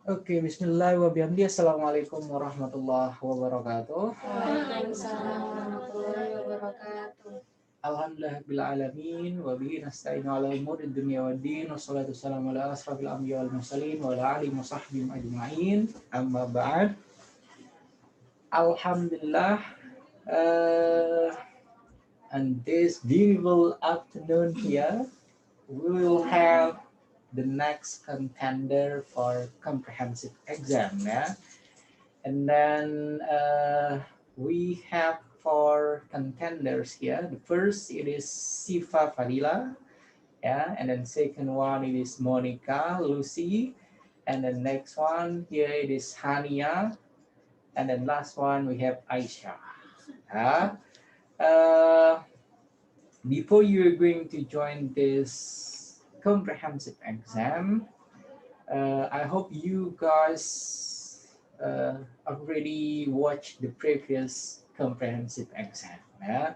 Oke, bismillah wa bihamdi. Assalamualaikum warahmatullahi wabarakatuh. Waalaikumsalam warahmatullahi wabarakatuh. Alhamdulillah bil alamin wa bihi nasta'inu ala umuri dunya waddin wassalatu wassalamu ala asrafil anbiya wal mursalin wa ala alihi wa sahbihi ajma'in. Amma ba'd. Alhamdulillah, uh, on this beautiful afternoon here, we will have the next contender for comprehensive exam, yeah. And then we have four contenders here. The first it is Syifa Fadila, yeah, and then second one it is Monica Lucy, and the next one here it is Hania, and then last one we have Aisyah. Yeah. Uh, Before you are going to join this comprehensive exam, I hope you guys already watched the previous comprehensive exam. Yeah?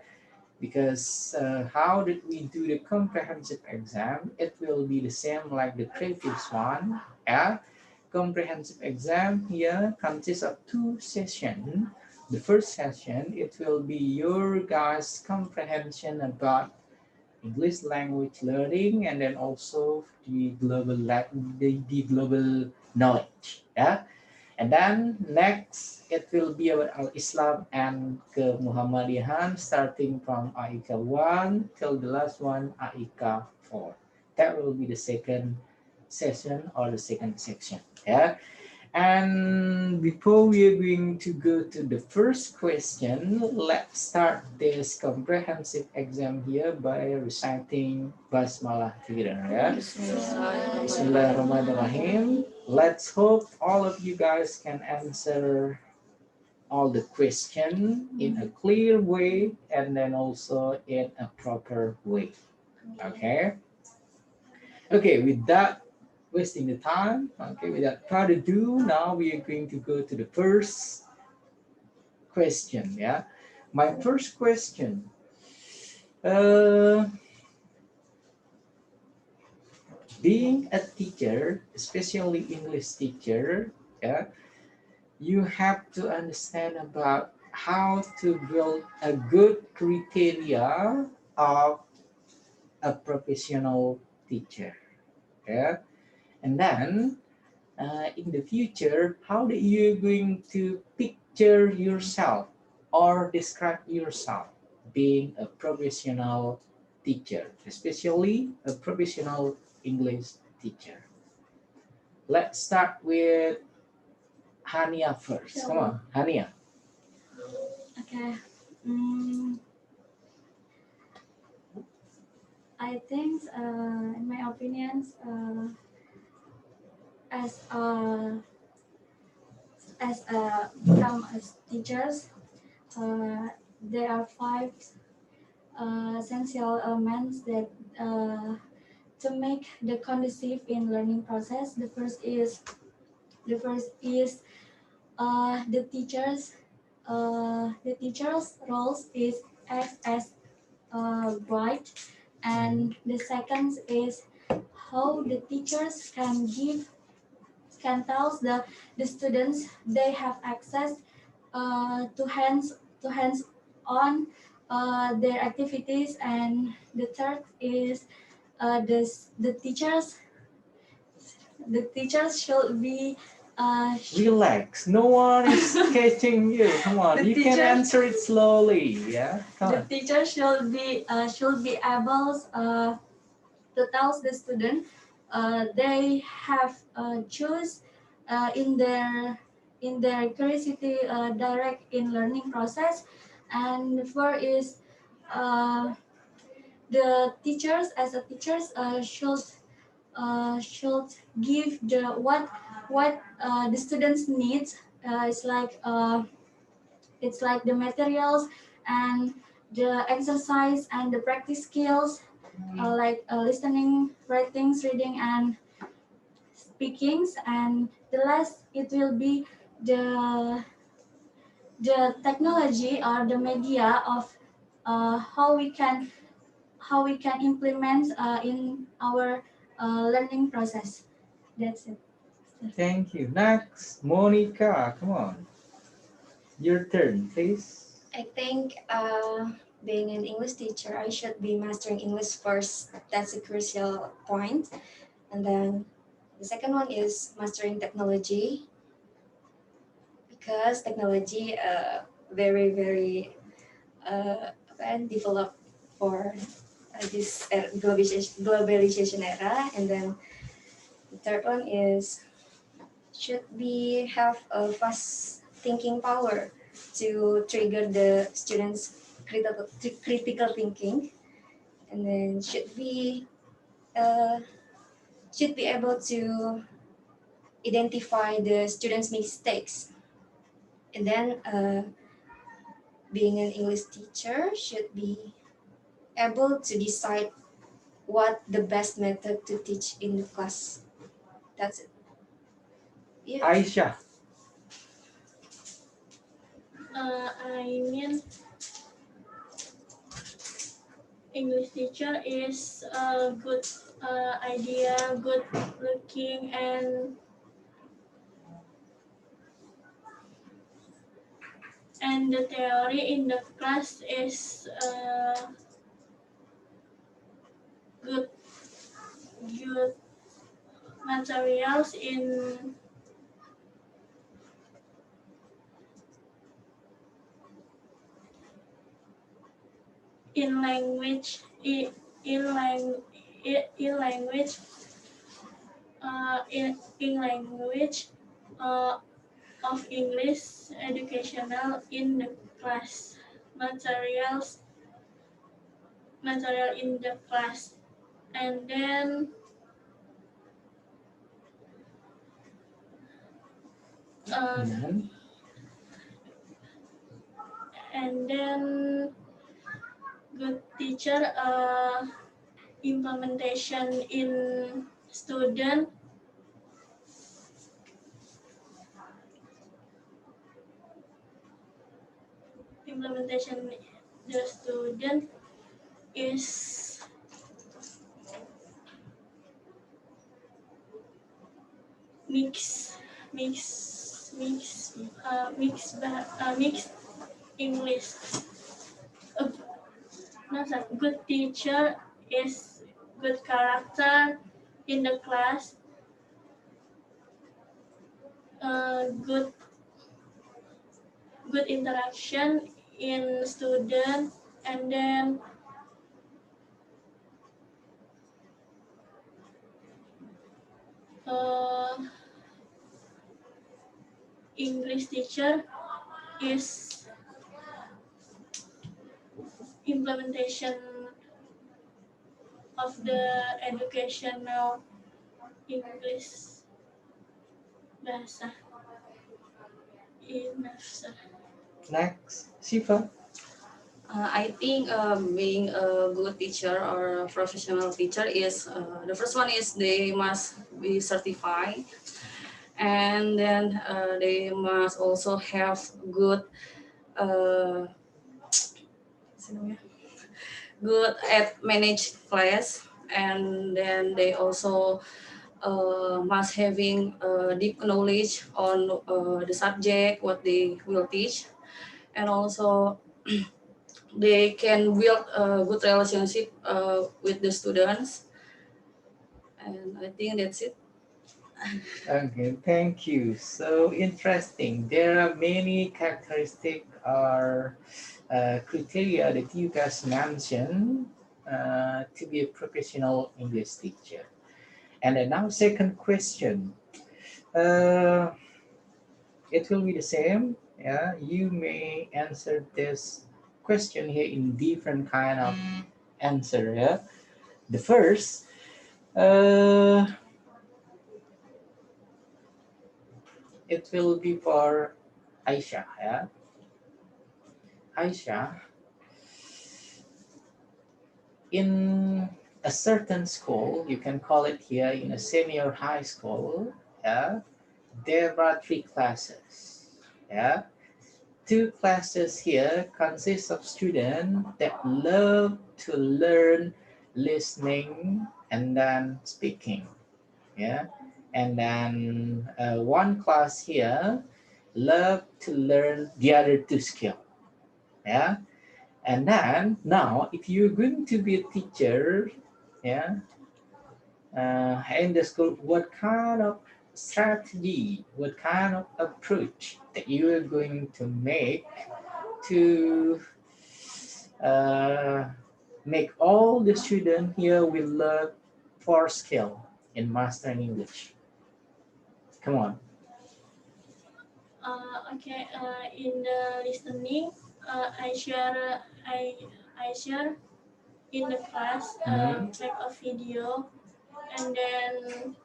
Because how did we do the comprehensive exam? It will be the same like the previous one. Yeah? Comprehensive exam here consists of two sessions. The first session, it will be your guys' comprehension about English language learning, and then also the global knowledge. Yeah. And then next it will be about Al Islam and ke Muhammadiyahan, starting from AIK 1 till the last one AIK 4. That will be the second session or the second section. Yeah. And before we are going to go to the first question, let's start this comprehensive exam here by reciting Basmalah together. Yeah? Bismillahirrahmanirrahim. Let's hope all of you guys can answer all the question in a clear way and then also in a proper way. Okay? Okay, with that wasting the time. Okay, without further ado, now we are going to go to the first question. Yeah, my first question. Uh, Being a teacher, especially English teacher, yeah, you have to understand about how to build a good criteria of a professional teacher. Yeah, and then in the future, how are you going to picture yourself or describe yourself being a professional teacher, especially a professional English teacher? Let's start with Hania first. Come on, Hania. Okay. I think, in my opinions, as become as teachers, there are five essential elements that to make the conducive in learning process. The first is the teachers. The teachers' roles is act as guide, and the second is how the teachers can tell the students they have access to hands on their activities, and the third is the teachers should be Relax. No one is catching you. Come on, The you can teacher- answer it slowly. Yeah, come the on. teacher should be able to tell the student they have choose in their curiosity direct in learning process. And the fourth is uh, the teachers as a teachers should give what the students needs. It's like the materials and the exercise and the practice skills, like listening, writings, reading, and speakings. And the last, it will be the the technology or the media of how we can implement in our learning process. That's it. Thank you. Next, Monica, come on. Your turn, please. I think being an English teacher, I should be mastering English first. That's a crucial point. And then the second one is mastering technology because technology very developed for this globalization era. And then the third one is should be have a fast thinking power to trigger the students critical thinking, and then uh, should be able to identify the students mistakes, and then being an English teacher should be able to decide what the best method to teach in the class. That's it. Yeah. Aisyah. I mean, English teacher is a good idea, good looking, and the theory in the class is good good materials in language in lang in language in language uh, of English educational in the class materials material in the class, and then uh, Mhm. and then good teacher implementation in student implementation the student is mix mix English. A, no, sorry, good teacher is good character in the class, good good interaction in student, and then uh, English teacher is implementation of the educational English bahasa in bahasa. Next, Syifa. I think being a good teacher or a professional teacher is the first one is they must be certified, and then they must also have good uh, good at manage class, and then they also must having deep knowledge on the subject what they will teach, and also they can build a good relationship with the students, and I think that's it. Okay, thank you. So interesting. There are many characteristic or criteria that you guys mentioned to be a professional English teacher. And then now, second question. Uh, it will be the same. Yeah, you may answer this question here in different kind of answer. Yeah, the first. Uh, it will be for Aisyah. Yeah, Aisyah, in a certain school, you can call it here in a senior high school, yeah, there are three classes. Yeah, two classes here consist of students that love to learn listening and then speaking. Yeah, and then one class here love to learn the other two skill. Yeah, and then now if you're going to be a teacher, yeah, in the school, what kind of strategy, what kind of approach that you are going to to uh, make all the students here will learn four skill in mastering English. Come on. Okay. In the listening, I share in the class make a video, and then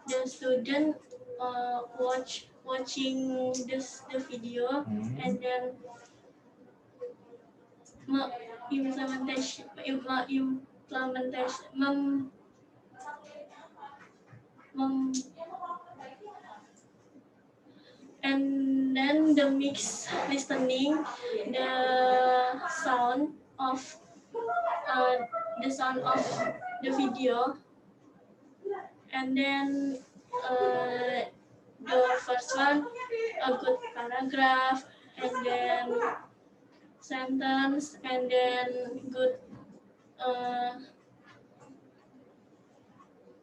the student watching the video, and then implementation implementation and then the mix listening the sound of uh, the sound of the video, and then the first one a good paragraph, and then sentence, and then uh,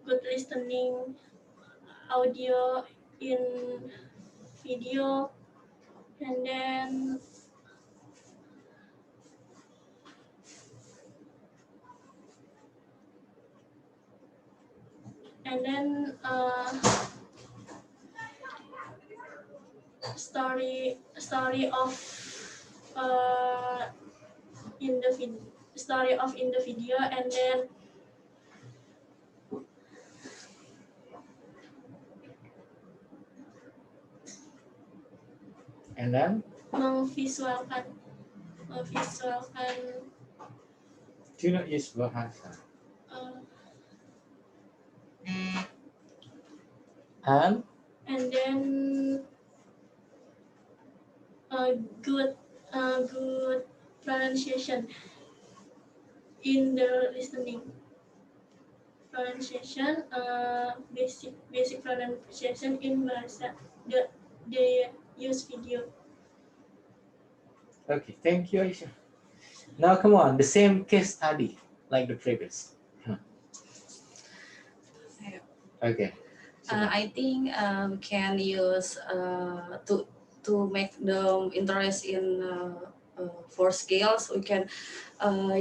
good listening audio in video, and then and then story of uh, in the story of in the video, and then And then memvisualkan memvisualkan do not use bahasa. uh, And and then good good pronunciation in the listening pronunciation, basic pronunciation in bahasa the use video. okay, thank you, Aisyah. Now come on, the same case study like the previous. Okay. I think we can use to make them interest in for skills. We can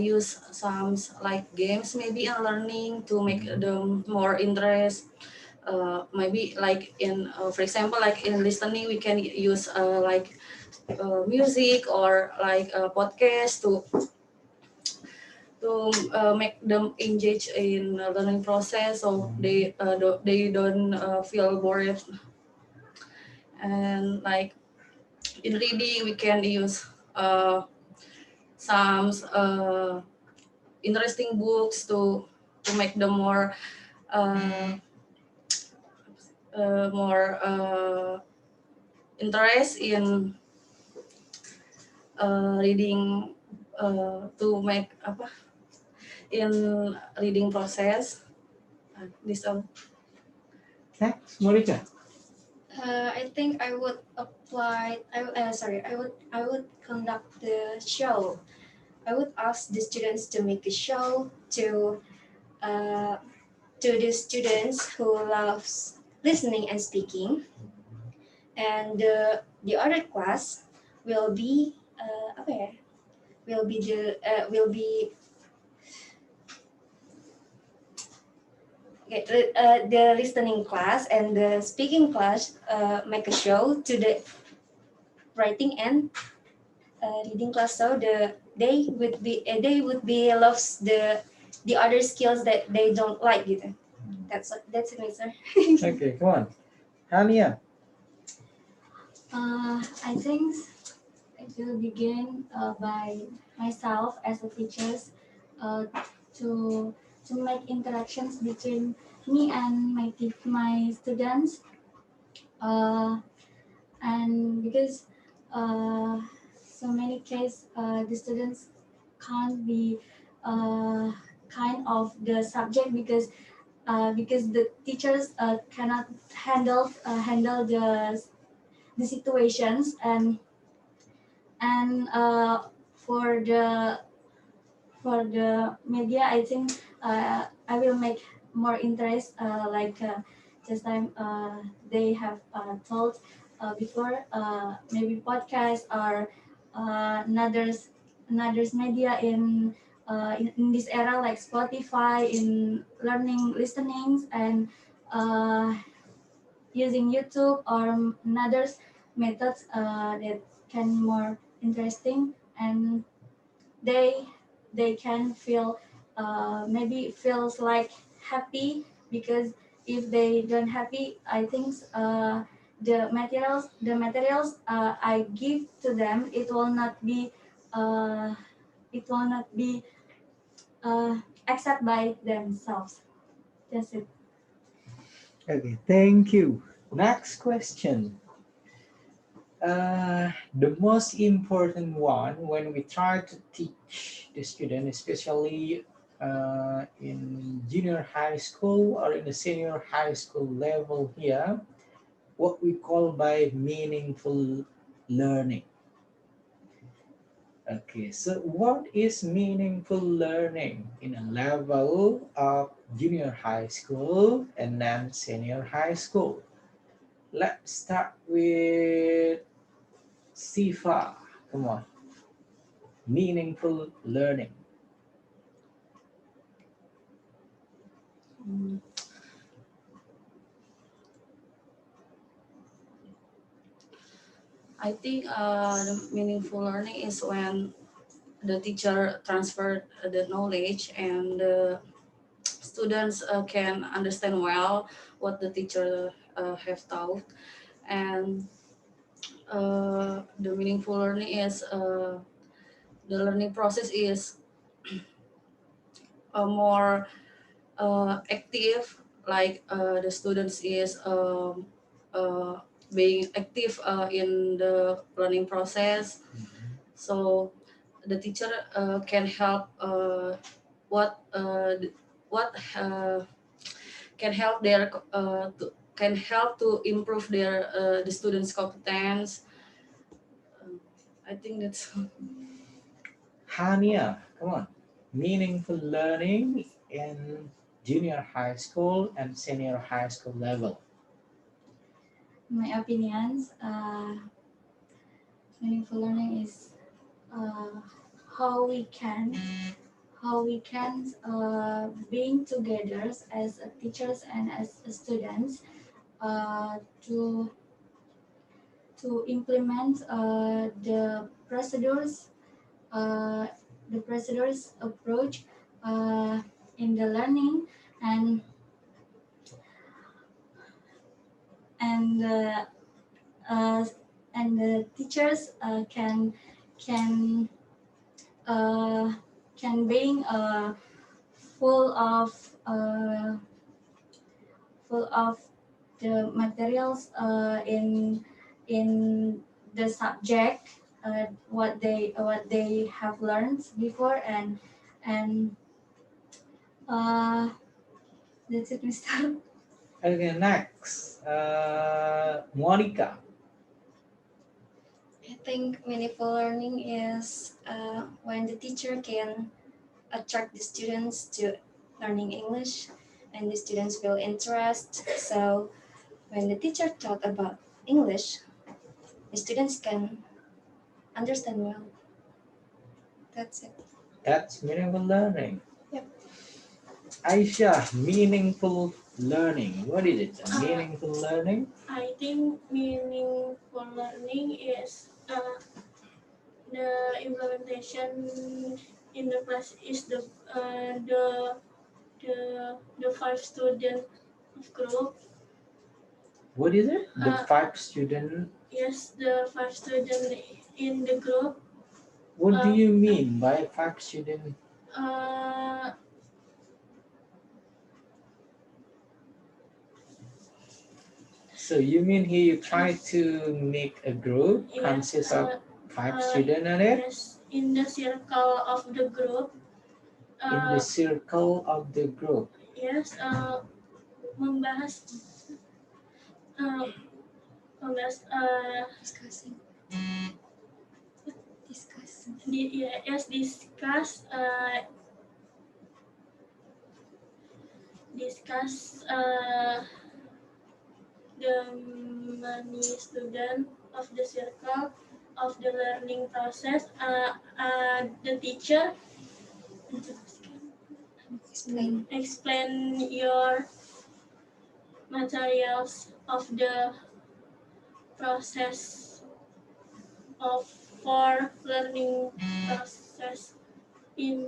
use some like games maybe in learning to make them more interest. Maybe like in for example like in listening we can use like music or like a podcast to make them engage in learning process, so they don't feel bored. And like in reading we can use some interesting books to make them more interest in reading, to make apa in reading process. This all. Thanks, Monica. I think I would apply. I would conduct the show. I would ask the students to make a show uh, to the students who loves listening and speaking, and the other class will be apa ya? Will be okay, the listening class and the speaking class make a show to the writing and reading class, so they would be loves the other skills that they don't like gitu. That's it, sir. Okay, come on. Hania. I think it will begin by myself as a teacher, uh, to to make interactions between me and my students, and because so many cases the students can't be kind of the subject because because the teachers cannot handle the situations, and for the media, I think I will make more interest, just time they have told before, maybe podcast or another's media in this era, like Spotify, in learning listenings, and uh, using YouTube or another's methods that can more interesting, and they they can feel, maybe feels like happy, because if they don't happy, I think the materials I give to them, uh, it will not be accepted by themselves. That's it. Okay, thank you. Next question. The most important one when we try to teach the student, especially in junior high school or in the senior high school level here, what we call by meaningful learning. Okay, so what is meaningful learning in a level of junior high school and then senior high school? Let's start with Syifa. Come on, meaningful learning. Mm, I think the meaningful learning is when the teacher transferred the knowledge and the students can understand well what the teacher have taught, and the meaningful learning is the learning process is more active, like the students is uh, being active in the learning process, so the teacher can help what what can help their can help to improve their the students competence. uh, I think that's Hania, come on, meaningful learning in junior high school and senior high school level. My opinions, meaningful learning is uh, how we can being together as teachers and as students, uh, to implement uh, the procedures approach in the learning, and and uh, uh, and the teachers can uh, can being full of uh, full of the materials in the subject, what they have learned before, and uh, that's it, Mr. Okay, next, Monica. I think meaningful learning is when the teacher can attract the students to learning English and the students feel interest. So when the teacher taught about English, the students can understand well. That's it. That's meaningful learning. Yep. Aisyah, meaningful learning. What is it? A Uh, meaningful learning? I think meaningful learning is the implementation in the class is the five student of group. What is it? The Uh, five student. yes, the five student in the group. What do Uh, you mean by five student? uh, So you mean here you try to make a group yes, consists of five student in it yes, in the circle of the group. in the Uh, circle of the group. yes, membahas uh, membahas Discussing. Discuss. yes, discuss the many student of the circle of the learning process. The teacher explain your materials of the process of for learning process in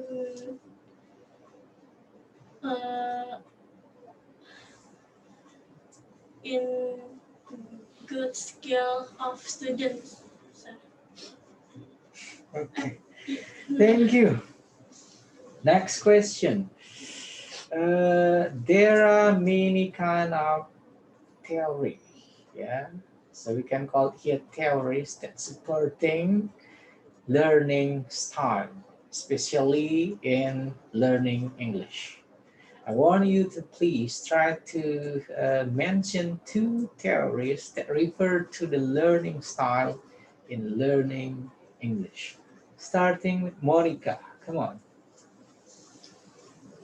uh, in good skill of students. So, Okay. yeah. Thank you. Next question. There are many kind of theory. Yeah. So we can call it here theories that supporting learning style, especially in learning English. I want you to please try to mention two theories that refer to the learning style in learning English. Starting with Monica. Come on.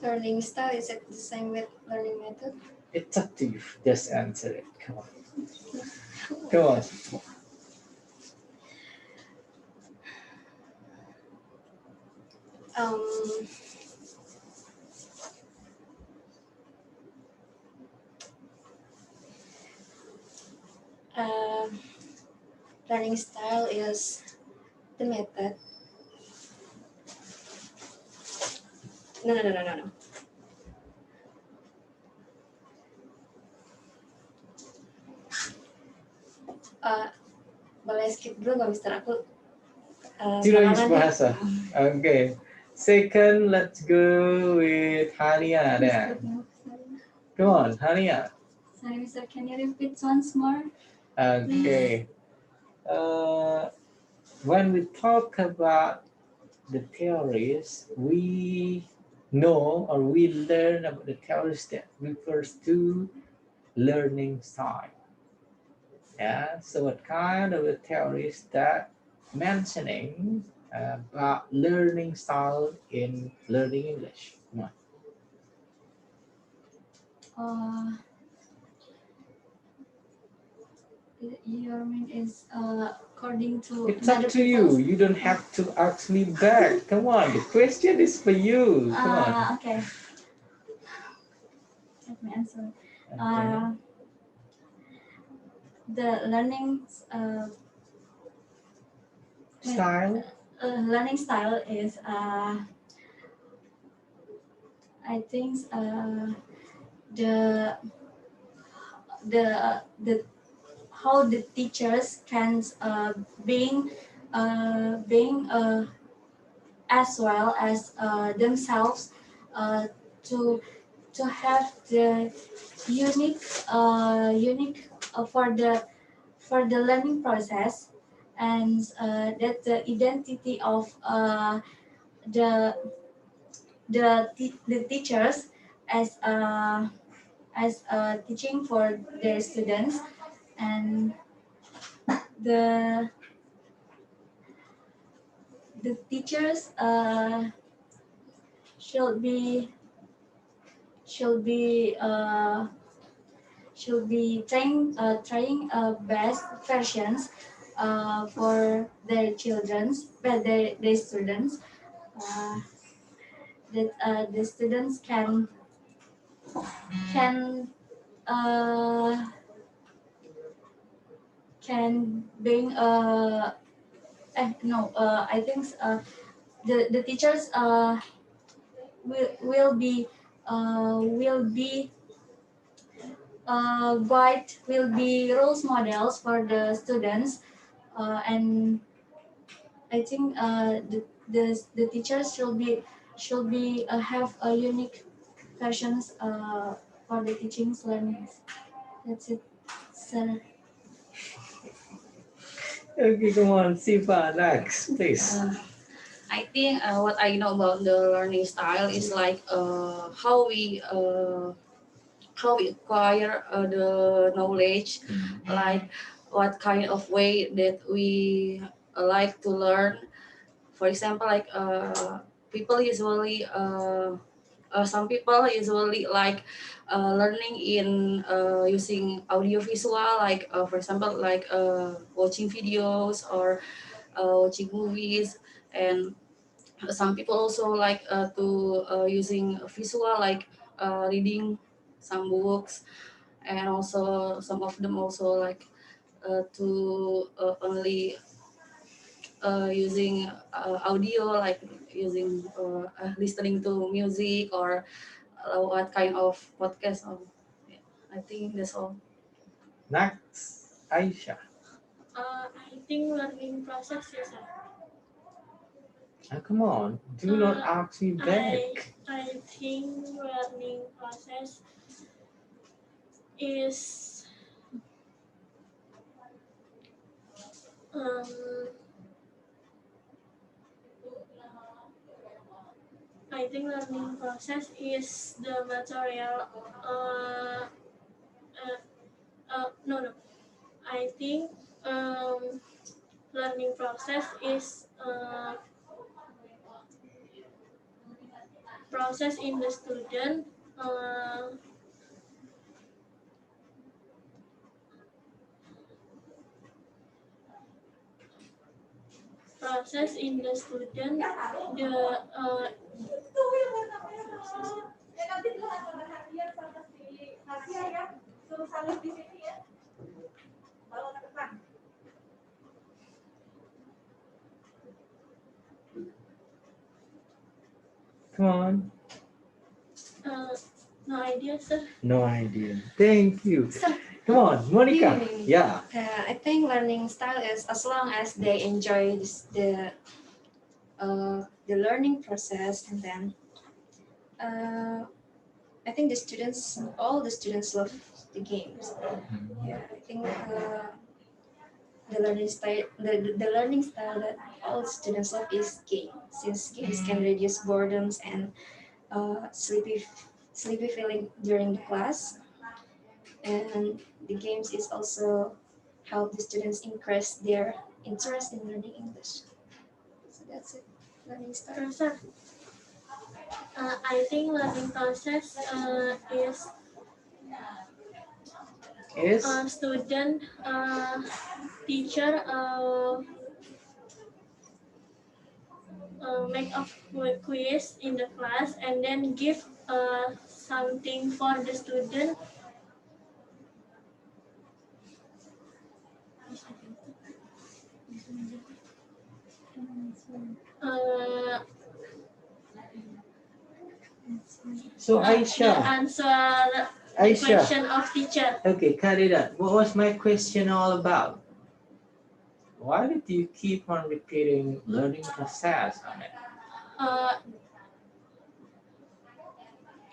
Learning style, is it the same with learning method? It's up to you. Just answer it. Come on. Come on. Um, uh, Learning style is the method. No. Boleh skip dulu nggak, Mister? Aku Tidak use belakangan nih. bahasa. Okay. Second, let's go with Hania then. Come on, Hania. Sorry, Mister, can you repeat once more? Okay. When we talk about the theories, we know or we learn about the theories that refers to learning style. Yeah. So what kind of the theories that mentioning about learning style in learning English? Come on. Your mean is according to It's up another to you. people's- You don't have to ask me back. Come on, the question is for you. Come on. Okay. Let me answer. Okay. The learning Style. learning style is I think the the how the teachers can being as well as themselves to have the unique for the learning process, and that the identity of the the teachers as teaching for their students, and the the teachers should be should be uh, should be trying best versions for their children's but their students, uh, that the students can uh, can bring no I think the teachers will be guide will be roles models for the students, and I think the teachers should be have a unique passions for the teachings learnings. That's it, sir. Okay, come on, Syifa, next, please. I think what I know about the learning style is like how we how we acquire the knowledge, like what kind of way that we like to learn. For example, like people usually some people usually like learning in using audio visual, like for example like watching videos or watching movies. And some people also like to using visual, like reading some books. And also some of them also like to only using audio, like using listening to music or what kind of podcast. Yeah, I think that's all. Next, Aisyah. I think learning process is Come on, do not ask me I back. I think learning process is um I think learning process is the material no, I think learning process is process in the student process in the student the Come on. no idea, sir. No idea. Thank you. Sir, Come on, Monica. evening. Yeah. I think learning style is as long as they enjoy the learning process, and then I think all the students love the games. Yeah, I think the learning style that all students love is game, since games can reduce boredoms and sleepy feeling during the class, and the games is also help the students increase their interest in learning English. So that's it. Learning style. Sir, I think learning process Is student teacher make a quiz in the class and then give something for the student. Uh, so the Aisyah. answer the Aisyah. question of teacher. Okay, cut it out. What was my question all about? Why did you keep on repeating learning process on it?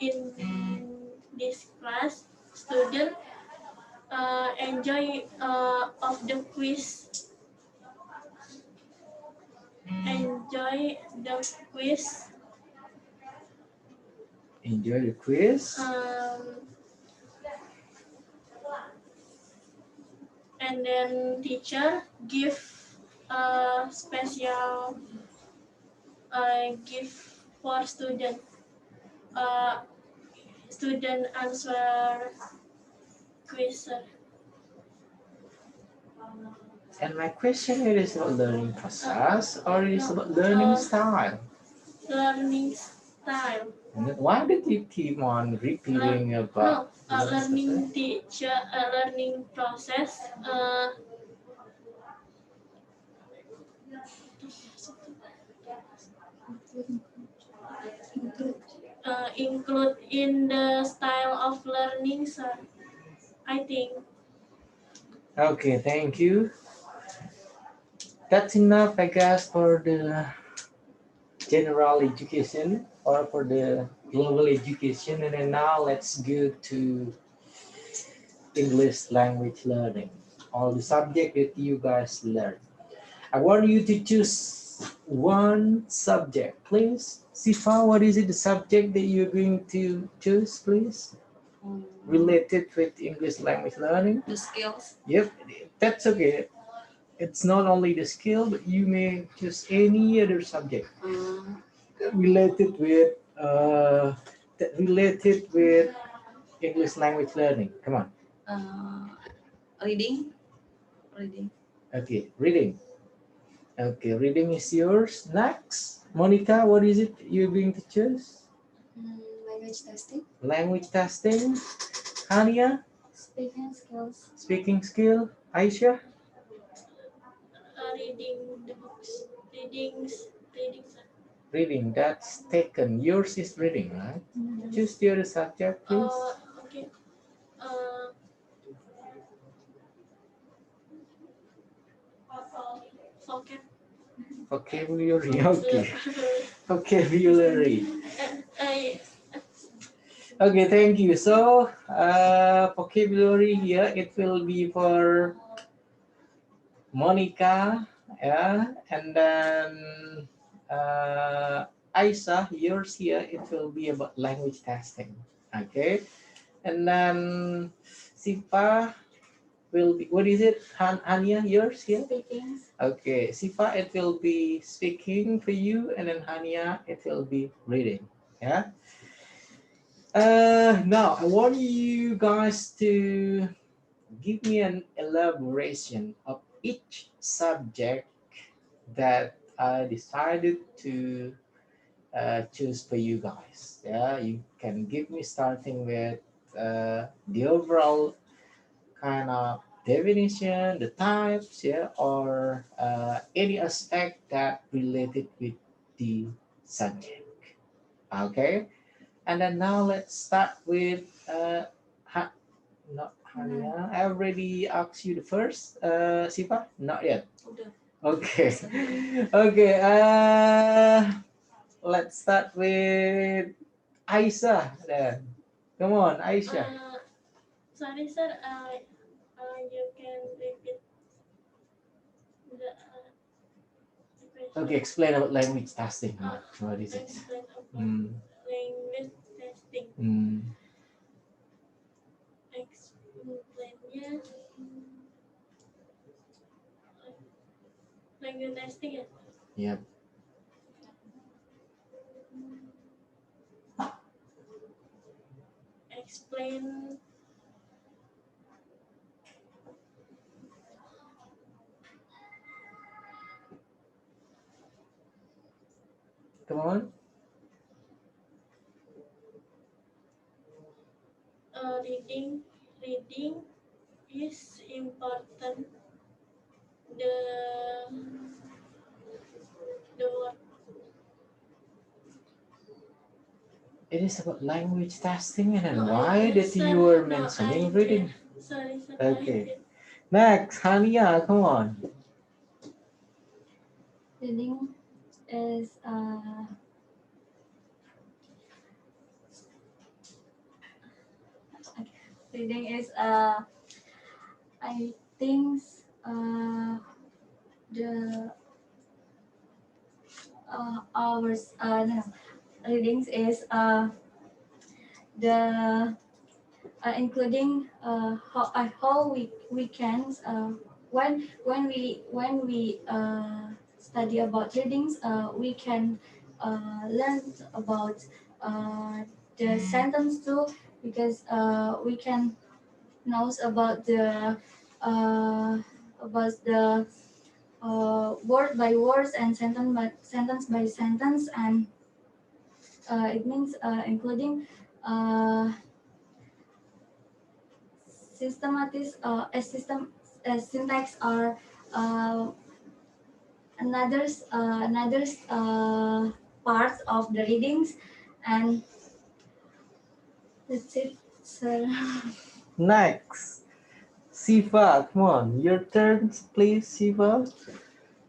In this class, student enjoy of the quiz. Enjoy the quiz. Enjoy the quiz. And then teacher give special gift for student. Student answer quiz. And my question it is about learning process or it is about learning style? Learning style. Why did you keep on repeating about learning teacher learning process include in the style of learning, sir. I think. Okay, thank you. That's enough, I guess, for the general education or for the global education. And then now let's go to English language learning, all the subject that you guys learn. I want you to choose one subject, please. Syifa, what is it, the subject that you're going to choose, please? related with English language learning. The skills. Yep, that's okay. It's not only the skill, but you may choose any other subject related with English language learning. Come on. Reading. Reading. Okay, reading. Okay, reading is yours. Next, Monica, what is it you're going to choose? Language testing. Language testing. Hania, Speaking skills. speaking skill. Aisyah, Reading the books. Reading. reading. That's taken. Yours is reading, right? Choose the other subject, please. Okay. Vocab. Vocabulary. Okay. Vocabulary. Okay, thank you. So, vocabulary here, it will be for Monica, yeah, and then Aisyah, yours here, it will be about language testing, okay, and then Syifa will be, what is it, Hania, yours here? Speaking. Okay, Syifa, it will be speaking for you, and then Hania, it will be reading, yeah. Now I want you guys to give me an elaboration of each subject that I decided to choose for you guys. Yeah, you can give me starting with the overall kind of definition, the types, yeah, or any aspect that related with the subject. Okay, and then now let's start with not Hania. I already asked you the first. Syifa? Not yet. Udah. Okay. Okay. Let's start with Aisyah then. Come on, Aisyah. Sorry, sir. You can repeat the question. Okay, explain about language testing. What is it? Explain about Mm. language testing. Mm. Explainnya language testing ya. Yep. Explain Come on. Reading is important. The word. It is about language testing, and then No, why that sir, you were no, mentioning I reading? Sorry, sir. Okay. Next, Hania, come on. Reading is reading is I think the hours no, readings is the including how we can when we study about readings we can learn about the sentence too, because we can know uh, about the word by words and sentence by sentence, and it means including uh, systematics syntax are uh, another parts of the readings, and that's it, sir. Next, Syifa, come on. Your turn, please, Syifa.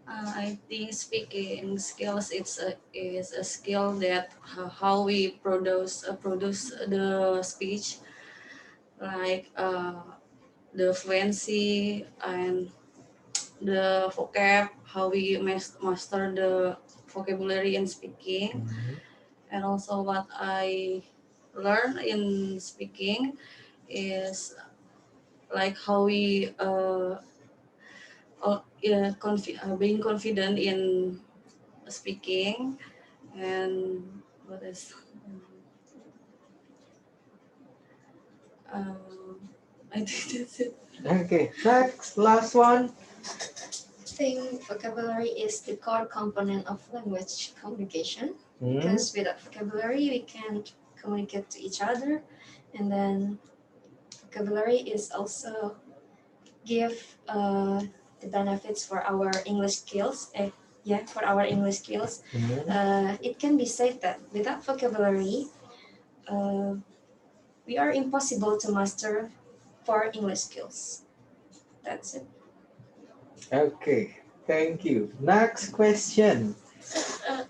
I think speaking skills is a skill that how we produce the speech, like the fluency and the vocab, how we master the vocabulary in speaking, and also what I learn in speaking is like how we being confident in speaking, and what is I think that's it. Okay, next, last one. I think vocabulary is the core component of language communication, Hmm. because without vocabulary we can't communicate to each other, and then vocabulary is also give the benefits for our English skills. For our English skills, it can be said that without vocabulary, we are impossible to master for English skills. That's it. Okay, thank you. Next question. Uh,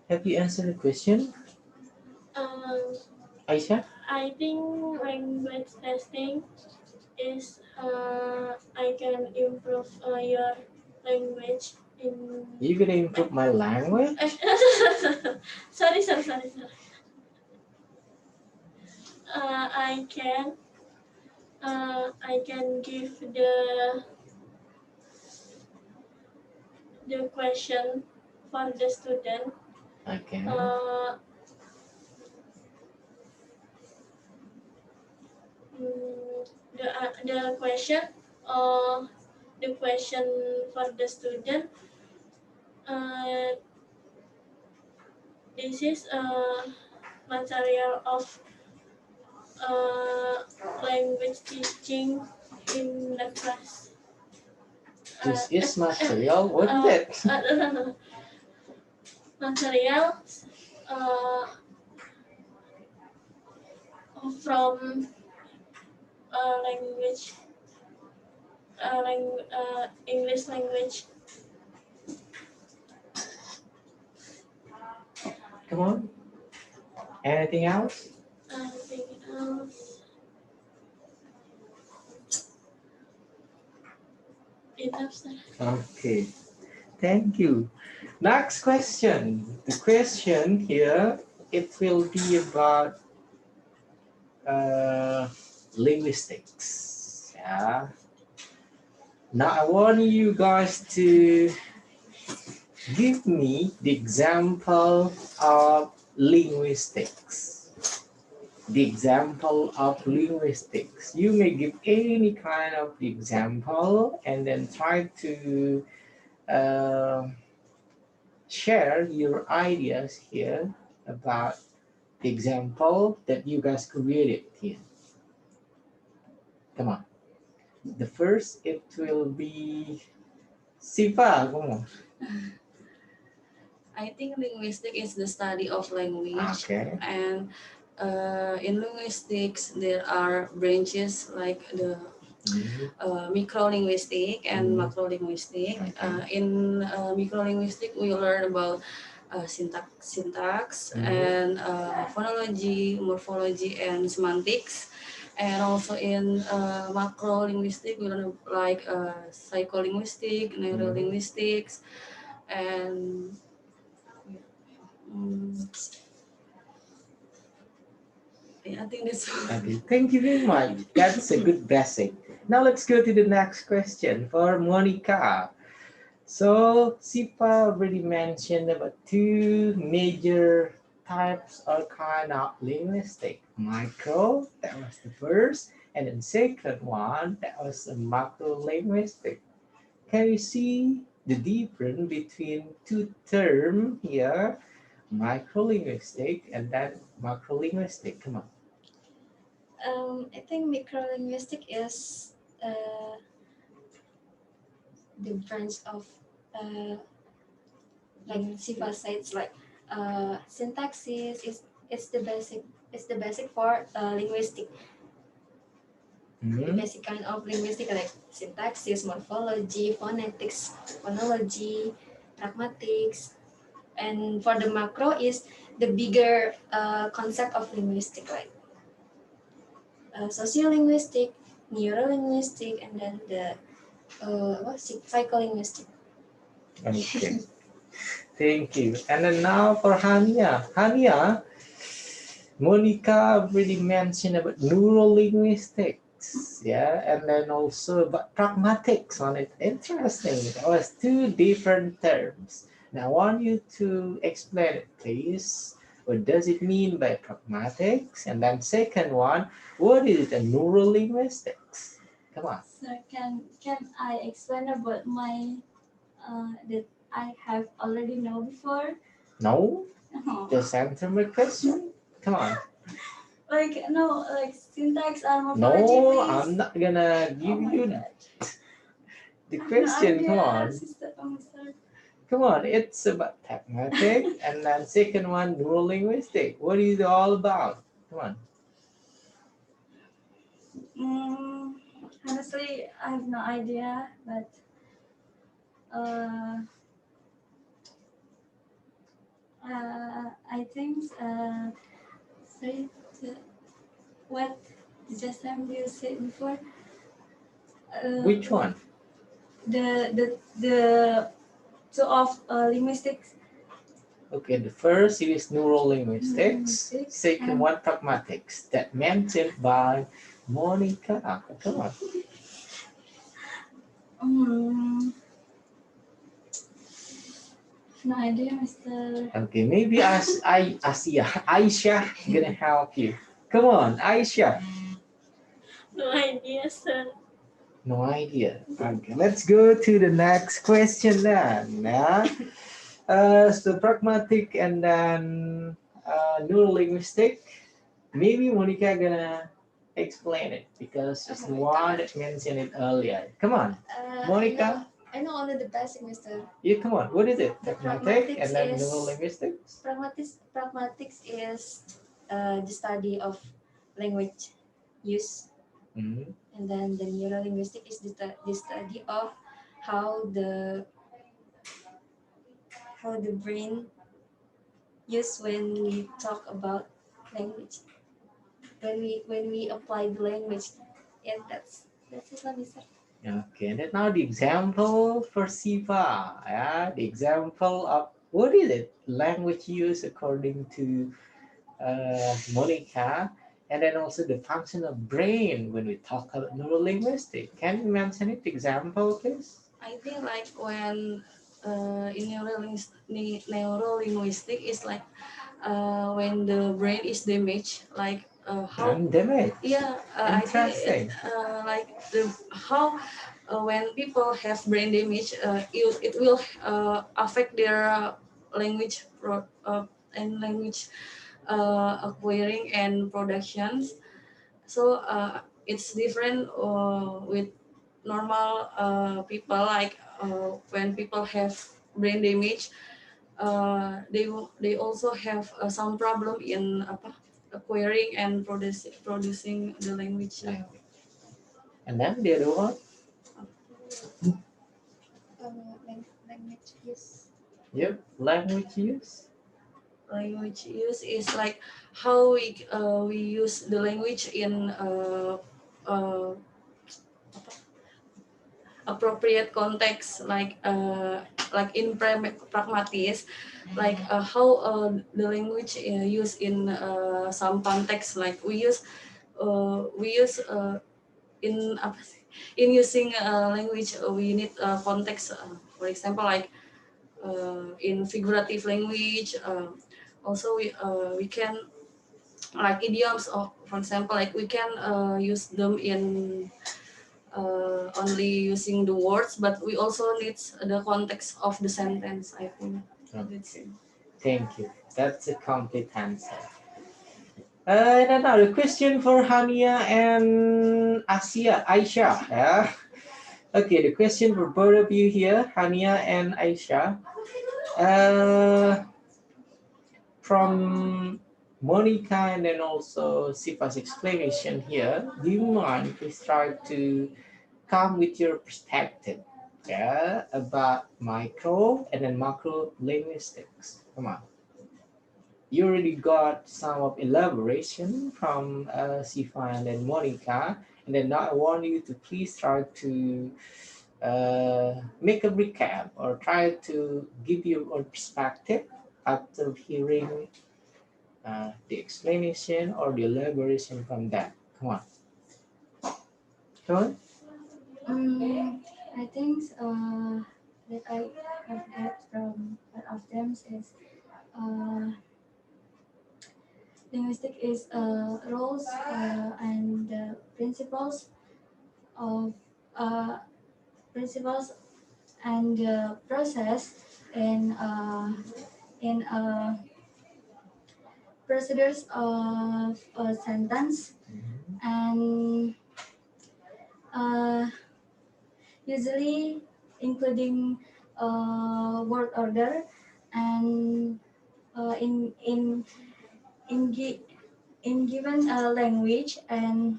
Have you answered the question, um, Aisyah? I think language testing is I can improve your language in. You gonna improve my language? Sorry. I can give the question for the student. Okay. The question uh, the question for the student, uh, this is a material of language teaching in the class. This is material. What is that? Material uh, from language English language. Come on. Anything else? Anything else? Enough, sir. Okay. Thank you. Next question. The question here, it will be about linguistics. Yeah. Now I want you guys to give me the example of linguistics. The example of linguistics. You may give any kind of example and then try to uh, share your ideas here about the example that you guys created here. Come on. The first, it will be Syifa. Come on. I think linguistics is the study of language, Okay. and in linguistics there are branches like the microlinguistic and macrolinguistic. Okay. In microlinguistic, we learn about syntax and phonology, morphology, and semantics. And also in macrolinguistic, we learn like psycholinguistic, neurolinguistics, and I think that's all. Okay. Thank you very much. That's a good basic. Now let's go to the next question for Monica. So Syifa already mentioned about two major types or kind of linguistic. Micro, that was the first, and then second one, that was a macro linguistic. Can you see the difference between two terms here? Microlinguistic and then macrolinguistic. Come on. I think microlinguistic is the branch of like Syifa said, like syntaxis is it's the basic for linguistic. The basic kind of linguistic like syntaxis, morphology, phonetics, phonology, pragmatics, and for the macro is the bigger concept of linguistic like sociolinguistic, neurolinguistic, and then the psycholinguistic. Okay. Thank you. And then now for Hania. Hania, Monica already mentioned about neurolinguistics, yeah, and then also about pragmatics on it. Interesting. That was two different terms. Now I want you to explain it, please. What does it mean by pragmatics? And then second one, what is a neurolinguistics? Come on. So can I explain about my that I have already know before? No, No. just answer my question. Come on. Like no, like syntax or morphology, No, please. I'm not gonna Oh give my you god. the I have no question. Come idea, on. sister. Oh, mister. Come on, it's about pragmatic, and then second one, neurolinguistic. What is it all about? Come on. Mm, honestly, I have no idea, but uh, I think sorry, the, what just time you said before? Which one? The two of linguistics. Okay, the first is neurolinguistics. Linguistics Second and one, pragmatics. That mentioned by Monica. Come on. um, no idea, Mister. Okay, maybe Aisyah gonna help you. Come on, Aisyah. No idea, sir. No idea. Okay, let's go to the next question then. Yeah. So pragmatic and then neurolinguistic. Maybe Monica gonna explain it because she's Oh the my one god. that mentioned it earlier. Come on, Monica. I know only the basic, Mister. You come on. What is it? The Pragmatic and pragmatics then is neurolinguistics. pragmatics is the study of language use, Mhm. and then the neurolinguistic is the study of how the how the brain use when we talk about language, when we apply the language. Yeah, that's it, Mister. Okay, and then now the example for Syifa. Yeah, the example of what is it? Language use according to Monica, and then also the function of brain when we talk about neurolinguistic. Can you mention it? Example, please. I think like when in neurolinguistic is like when the brain is damaged, like how And damage. yeah I think Interesting. like the how when people have brain damage, it will affect their language and language acquiring and productions. So it's different with normal people, like when people have brain damage, they also have some problem in apa, acquiring and producing the language. Language. And then the other one. Language use. Yep, language use. Language use is like how we use the language in uh, appropriate context, like in pragmatis, like how the language used in some context, like we use in apa sih, in using language, we need context, for example like in figurative language, also we can like idioms, or for example like we can use them in only using the words, but we also need the context of the sentence, I think. Okay. Thank you. That's a complete answer. And another question for Hania and Aisyah. Yeah. Okay, the question for both of you here, Hania and Aisyah. Uh, from Monica and then also Sifa's explanation here, do you mind please try to come with your perspective, yeah, about micro and then macro linguistics? Come on. You already got some of elaboration from Sifa and then Monica, and then now I want you to please try to make a recap or try to give your own perspective after hearing the explanation or the elaboration from that. Come on. Come on. I think that I have had from one of them is uh, linguistic is roles and of uh, principles and process in procedures of a sentence and uh, usually including word order and in gi- in given language and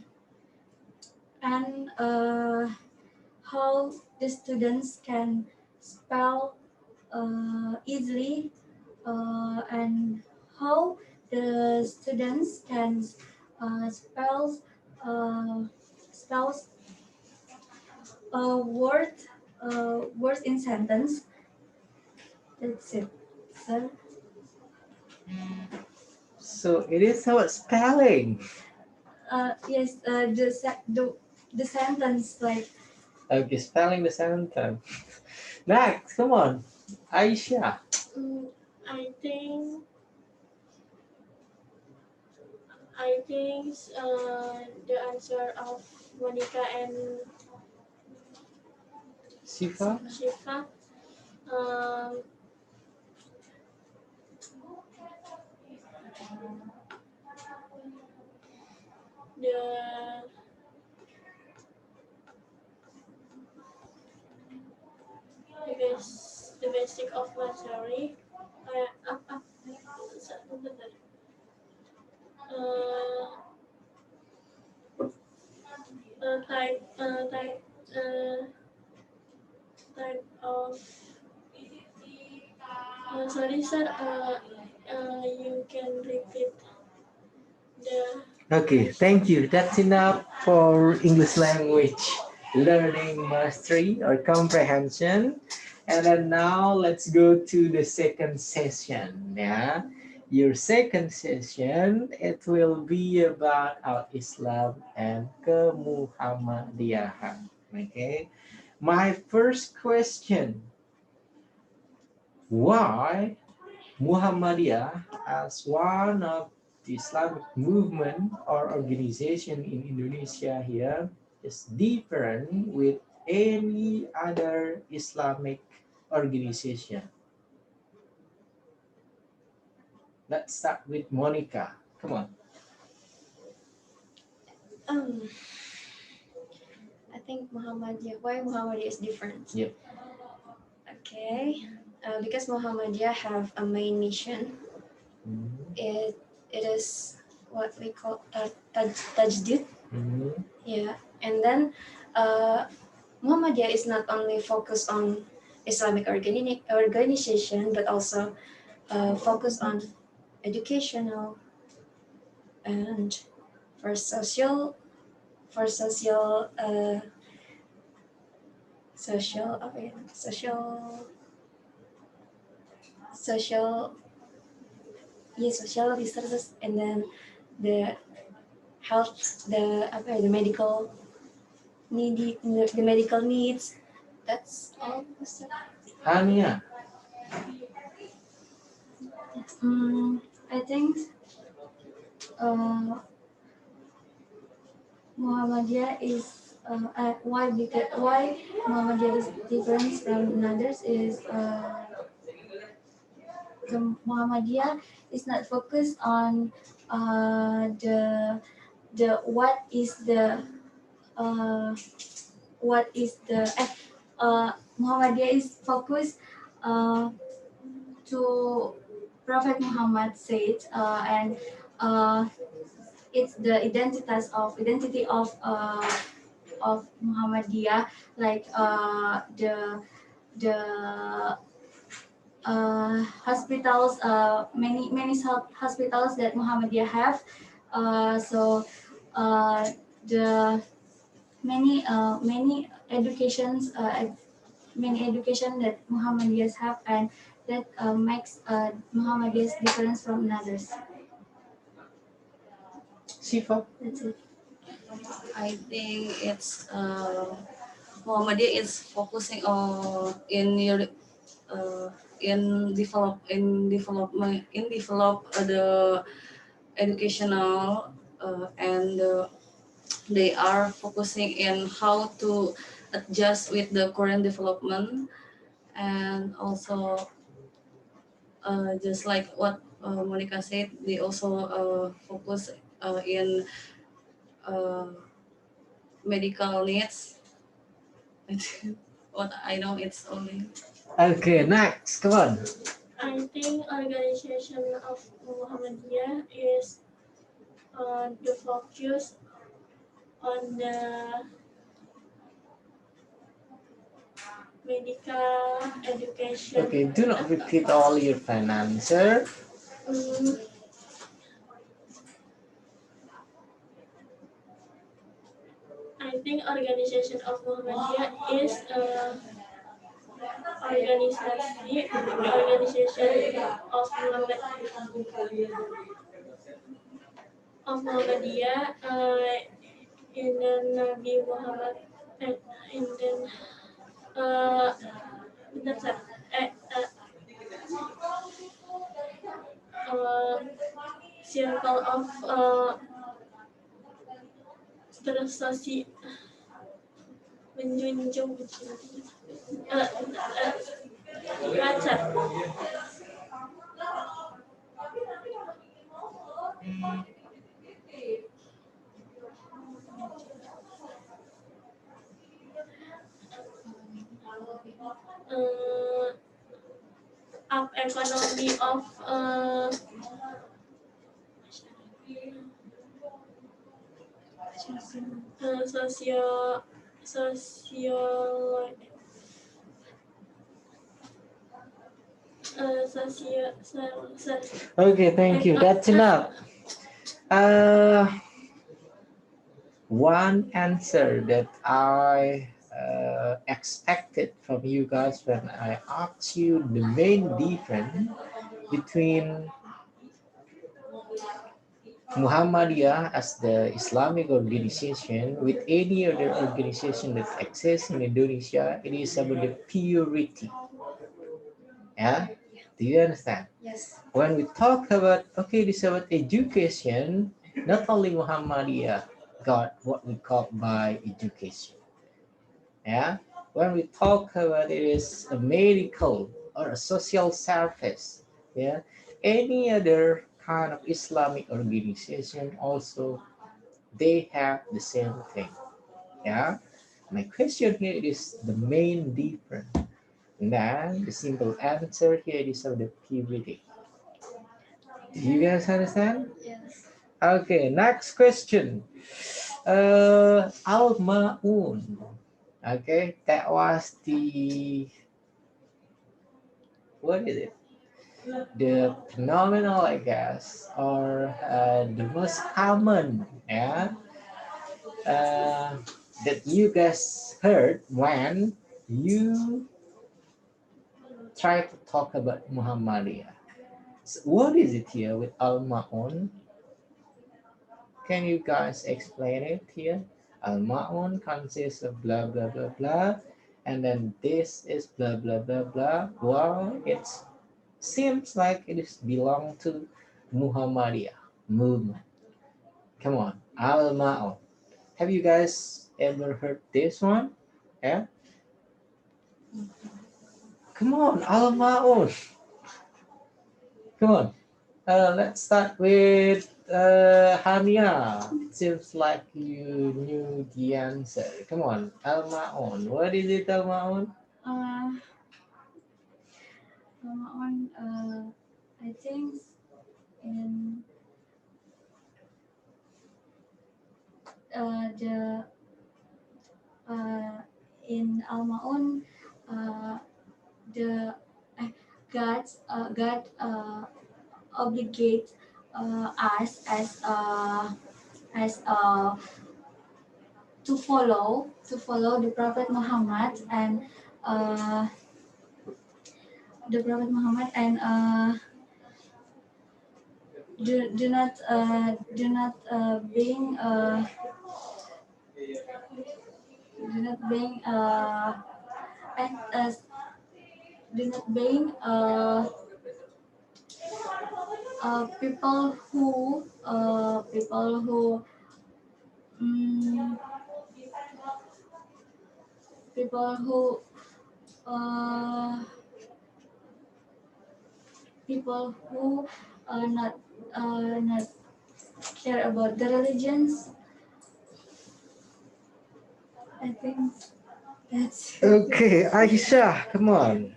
how the students can spell easily and how the students can spell spells word words in sentence. That's it, sir. So it is about spelling. Yes, the sentence like Okay, spelling the sentence. Next, come on. Aisyah. I think the answer of Monica and Syifa. Syifa. Um, the the basic of mastery. Bentar. Uh, type type of sorry sir. You can repeat the Okay, thank you. That's enough for English language learning mastery or comprehension. And then now let's go to the second session. Yeah, your second session it will be about Al Islam and Kemuhammadiyahan. Okay, my first question: why Muhammadiyah as one of the Islamic movement or organization in Indonesia here is different with any other Islamic organization. Let's start with Monica. Come on. Um, I think why Muhammadiyah is different. Yep. Okay, because Muhammadiyah have a main mission. Mhm. It is what we call tajdid. Mhm. Yeah, and then uh, Muhammadiyah is not only focused on Islamic organization, but also focus on educational and for social for social apa ya social social resources, and then the health, the medical the medical needs. That's all. Hania. I think uh, Muhammadiyah is why Muhammadiyah is different from others is Muhammadiyah is not focused on the uh, what is the Muhammadiyah is focused uh, to Prophet Muhammad said and uh, it's the identity of Muhammadiyah like the hospitals many hospitals that Muhammadiyah have so the many educations many education that Muhammadiyas have and that makes Muhammadiyas different from others. Syifa? That's it. I think it's Muhammadiyah is focusing on uh, in develop the educational and they are focusing in how to adjust with the current development and also just like what Monica said, they also focus in uh, medical needs. What I know, it's only. Okay, next, come on. I think organization of Muhammadiyah is the focus on the medical education. Okay, do not repeat all your final answer. Mm, I think organization of Muhammadiyah is organization of Muhammadiyah in the Nabi Muhammad and in the bentar, Sir. Circle of sosial menjunjung baca up economy of socio socio Okay, thank you. That's enough. Uh, one answer that I expected from you guys when I asked you the main difference between Muhammadiyah as the Islamic organization with any other organization that exists in Indonesia, it is about the purity. Yeah? Do you understand? Yes. When we talk about, okay, this is about education, not only Muhammadiyah got what we call by education. Yeah? When we talk about it is a medical or a social service, yeah, any other kind of Islamic organization also they have the same thing. Yeah. My question here is the main difference. And then the simple answer here is of the purity. Do you guys understand? Yes. Okay, next question. Al Maun. Okay, that was the what is it? The phenomenal, I guess, or the most common, yeah, uh, that you guys heard when you try to talk about Muhammadiyah. So what is it here with Al Maun? Can you guys explain it here? Al Maun consists of blah blah blah blah, and then this is blah blah blah blah. Well, it seems like it is belong to Muhammadiyah movement. Come on, Al Maun. Have you guys ever heard this one? Yeah. Come on, Al Maun. Come on. Let's start with Hania. It seems like you knew the answer. Come on, Al Maun. What is it, Al Maun? Uh, on I think in the uh, in Al-Maun, the God obligate us as to follow the Prophet Muhammad and uh, the Prophet Muhammad and do not being do not being act as do not being people who mm, people who uh, people who not care about the religions. I think that's Okay, Aisyah, come on.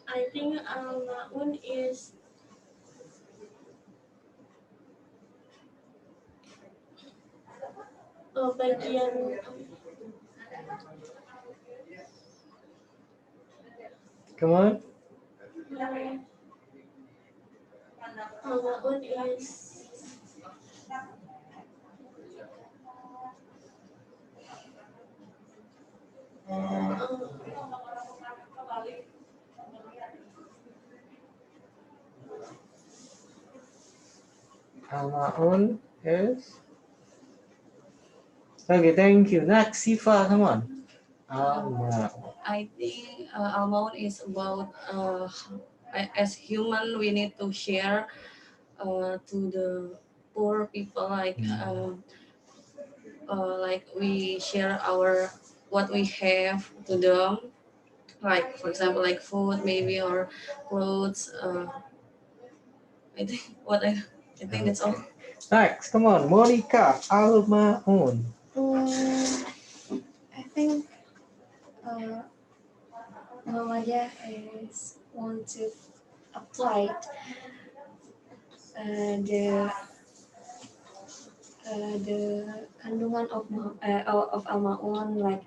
I think Maun is bagian Come on. Maun is Al-Ma'un is. Okay, thank you. Next, Syifa, come on. Al-Ma'un. I think Almaun is about as human we need to share to the poor people, like we share our what we have to them, like for example like food maybe or clothes. I think I think that's all. Next, come on, Monica, Al-Ma'un. I think Muhammadiyah is want to apply the kandungan of Al-Ma'un, like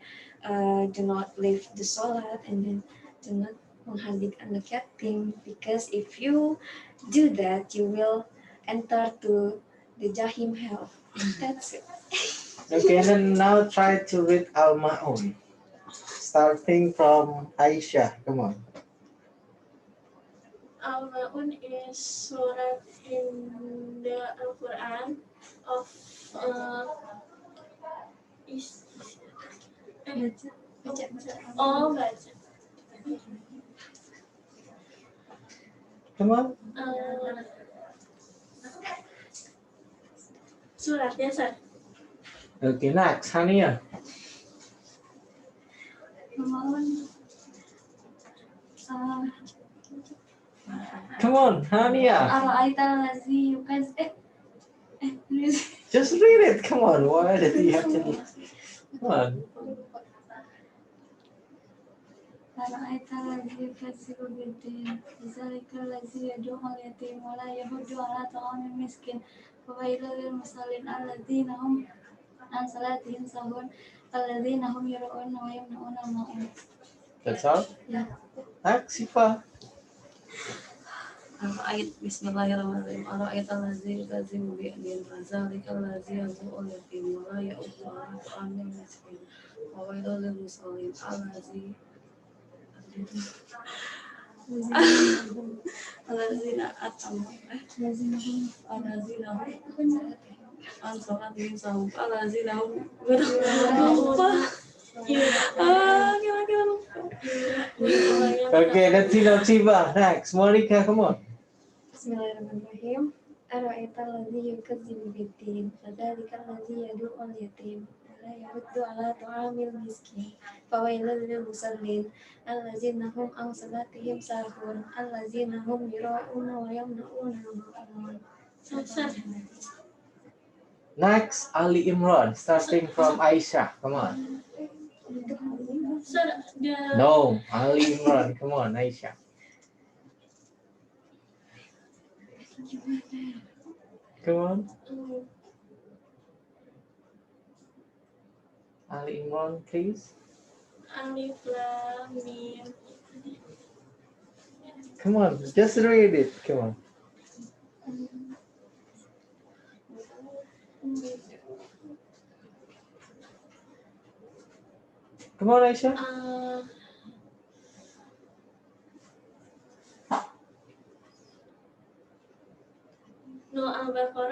do not leave the salat and then do not menghadik anak yatim, because if you do that you will enter to the Jahim hell. That's it. Okay, and then now try to read Al-Ma'un. Starting from Aisyah, come on. Al-Maun is surat in the Al-Quran of is baca. baca. Come on. Surat ya, Sir. Okay, next, Hania. Mohon Come on, Hania. Ara'aital ladzi Just read it. Come on. Why did you have to? Come on. Ara'aital ladzi yukadzibu biddin Zalikal ladzi yad'u'ul yatim wa la yahuddu 'ala ta'amil miskin Fawailul lil musallin alladzina hum an salatihim sahun alladzina hum yura'una wa yamna'una al-ma'un. That's all. Yeah. Next, Syifa. Ayat Bismillahirrahmanirrahim. Ayat al-lazi yukadzibu bi'adin Zalikal ladzi yad'u'ul yatim wa la yahuddu 'ala ta'amil miskin Fawailul lil musallin alladzina atam alladzina an salatihim sahun alladzina hum lupa. Kira-kira lupa. Okay, let's see now, Syifa. Next, Monica, come on. Bismillahirrahmanirrahim. Ara'aital ladzi yukadzibu biddin fadzalikal ladzi yad'u'ul yatim wa la yahuddu 'ala ta'amil miskin fawailul lil musallin alladzina hum an salatihim sahun alladzina hum yura'una wa yamna'una al-ma'un. Next, Ali Imran, starting from Aisyah. Come on. Sir, No, Ali Imran. Come on, Aisyah. Come on. Ali Imran, please. Alif Lam Mim. Come on, just read it. Come on. Come on, Aisyah.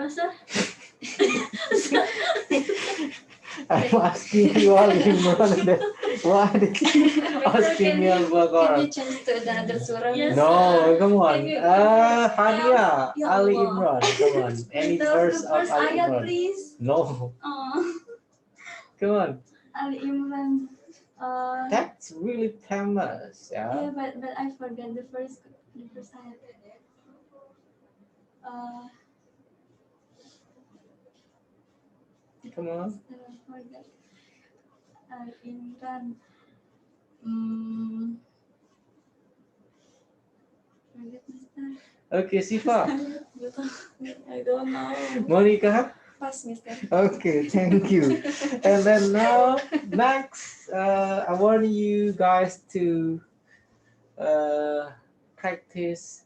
Imran, sir. I'm asking you all Imran and then why did you asking me Can Al-Baqarah? you change to another surah? Yes. No, come on. Can you- Hania, Ya Ali Allah. Imran, come on. Any The verse of first Ali ayat, Imran? please. No, Oh, come on. Ali Imran. That's really famous, Yeah, yeah. but I forgot the first ayat. Come on. I forgot. Ali Imran. Hmm. Forget, Mister. Okay, Syifa. I don't know. Monica. Pass, Mister. Okay, thank you. And then now, next, I want you guys to practice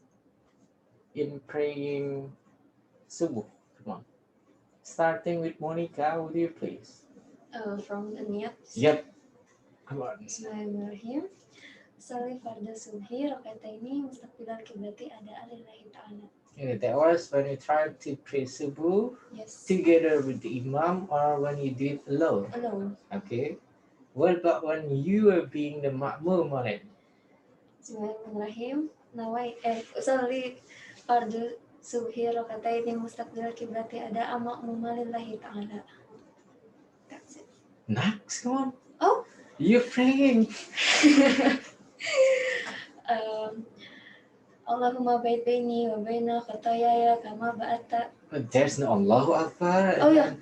in praying subuh. Come on. Starting with Monica, would you please? From the niyat. Yep. Come on. Bismillahirrahmanirrahim. Salli farda subhi rakaataini mustaqbilal kiblati ada lillahi ta'ala. Okay, that was when you try to pray subuh Yes. together with the imam or when you do it alone. Alone. Okay. What about when you are being the ma'mum on it? Bismillahirrahmanirrahim. Salli farda subhi rakaataini mustaqbilal kiblati ada ma'muma lillahi ta'ala. That's it. Next, come on. Oh. You're praying. Allahumma ba'id baini wa baina khataayaya kama ba'atta. But there's no Allahu Akbar. Oh, yeah.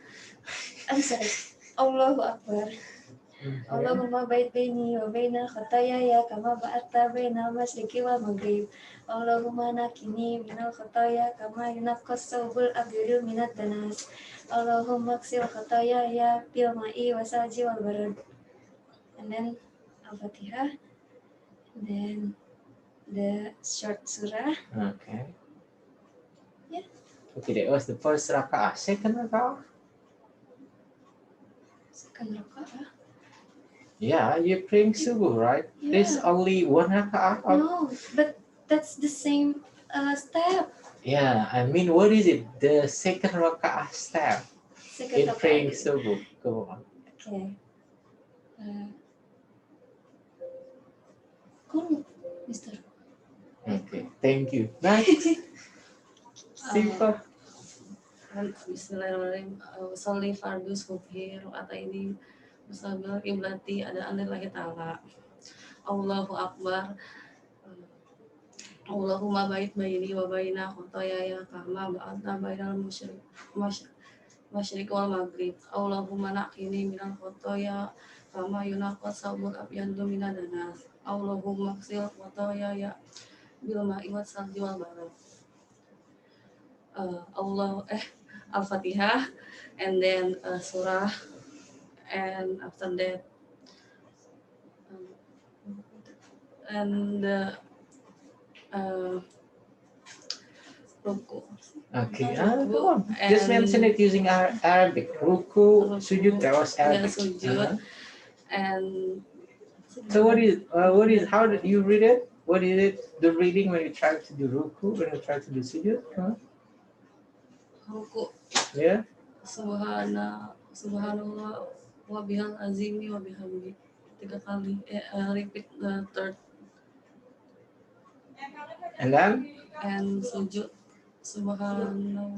I'm sorry. Allahu Akbar. Okay. Allahumma ba'id baini wa baina khataayaya kama ba'atta baina al-masyriqi wal maghrib. Allahumma nakini minal khataaya kama yunaqqas thawbul abyadu minad danas. Allahumma ighsil khataayaya bil ma'i wasalji wal barad. And then Al-Fatihah. And then the short surah. Okay. Yeah. Okay, that was the first raka'ah. Second raka'ah? Second raka'ah. Yeah, you're praying subuh, right? There's Yeah. only one raka'ah. No, but that's the same step. Yeah, I mean, what is it? The second raka'ah step Second in praying raka'ah. subuh. Go on. Okay. Kunut, Mister. Okay, thank you. Next. Syifa. Bismillahirrahmanirrahim. Sholli fardu subhi rakaataini mustaqbilal kiblati ada lillahi ta'ala. Allahu Akbar. Allahumma ba'id baini wa baina khataayaya kama ba'adta bainal masyriq wal maghrib. Allahumma naqini minal khataaya kama yunaqqas thawbul abyadu minad danas. Allahumma ighsil khataayaya bil ma'i wasalji wal barad. Al-Fatihah, and then surah, and after that and ruku. Okay, Ruku, come on. Just mention it using Arabic. Ruku, sujud, that was Yeah, Arabic. sujud. And So how did you read it? What is it, the reading when you try to do ruku, when you try to do sujud? Huh? ruku. Yeah? Subhanallah wa bihal azimi wa bihamdi. 3 kali. Repeat the third. And then? And sujud. Subhanallah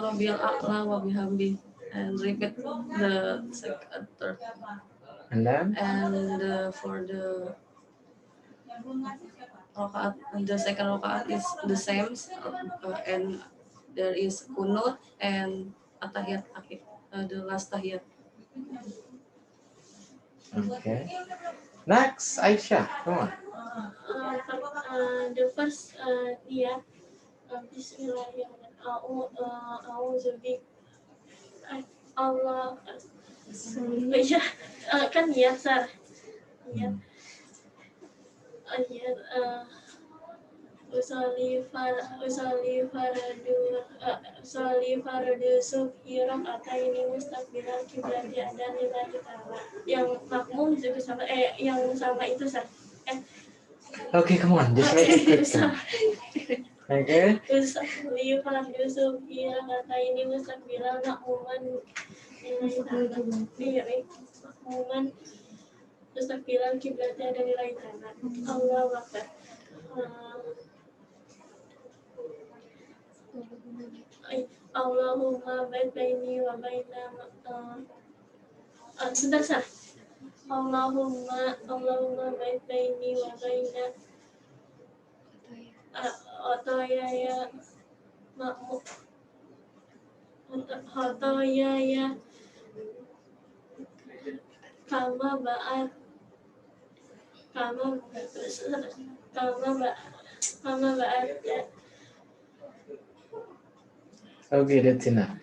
rabbiyal a'la wa bihamdi. And repeat the second, third. And then? And for the rakaat, the second rakaat is the same, and there is kunut and atahiyat akhir, the last tahiyat. Okay. Next, Aisyah, come on. The first niyat. Bismillahirrahmanirrahim. Allah. Ya, kan niyat, Sar. Niyat. Niyat. Usali faradu subhi rakaataini mustaqbilal kiblati ada lillahi ta'ala. Yang makmum juga sama yang sama itu, Sar. Okay, come on, just make it quick. Okay. Syifa Yusuf Ira kata ini mustakbilan makmuman iya makmuman mustakbilan kiblatnya dari lain tanah. Allah Akbar. Allahumma baik baini wa baina sebentar. Allahumma baik baini wa baina otoya ya makmum otoya ya kama ba'at kama ba'at ya. Okay, that's enough.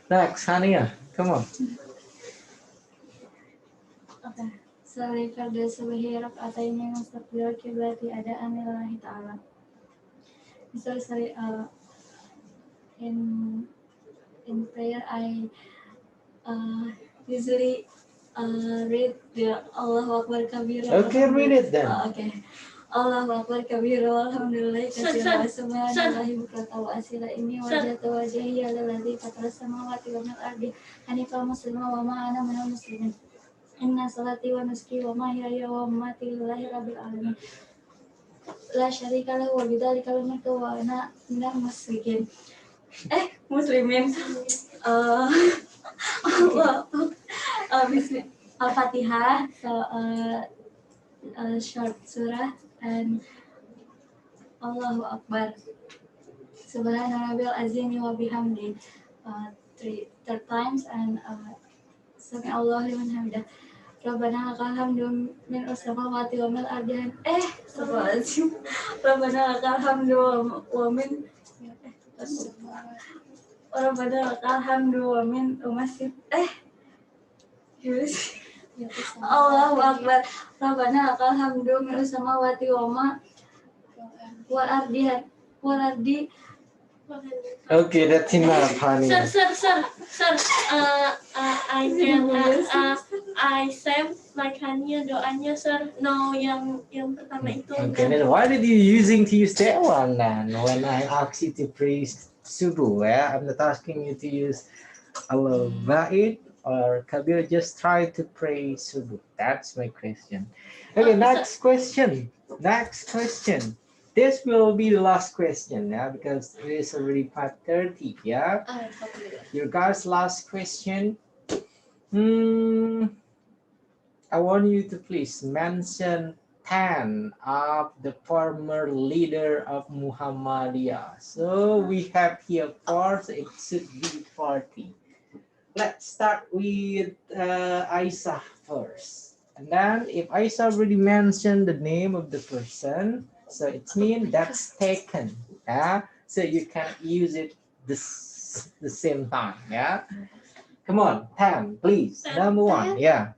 Next, Hania, come on. Okay. Sorry pada sebagai rakaat ini mustaqbil kiblati ada anillahi ta'ala. Sorry, in prayer I usually read the Allahu Akbar kabira. Okay, read it then. Okay. Allahu Akbar kabira walhamdulillahi katsira wa subhanallahi bukratan wa asila inni wajhatu wajhiya lillazi fatara samawati wal ardi hanifan musliman wa ma ana minal muslimin. Inna salati wa nusuki wa mahyaya wa mamati lillahi rabbil alamin. La syarika lahu wa bidzalika umirtu wa ana minal muslimin. Muslimin. Allah. Al-Fatihah. So short surah and Allahu Akbar. Subhana rabbil azim wa bihamdi. Third times and Sami Allah liman hamidah. Rabbana lakal hamdu min as-samawati wa min al-ardi. Astagfirullahaladzim. Rabbana lakal hamdu wa min Rabbana lakal hamdu wa min umasib. Allahu Akbar. Rabbana lakal hamdu min as-samawati wa ma wal ardi. Okay, that's enough, Hania. Sir. I save like Hania doanya sir. No, yang pertama itu. Okay, then why did you use that one then? When I asked you to praise subuh, I'm not asking you to use Allah Ba'id or Kabir. Just try to pray subuh. That's my question. Okay, next question. This will be the last question, because it is already 5:30, Your guys' last question. I want you to please mention 10 of the former leader of Muhammadiyah. So we have here 4, so it should be 40. Let's start with Aisyah first. And then if Aisyah already mentioned the name of the person, so it means that's taken. So you can use it the same time. Come on, 10, please. Number 1, 10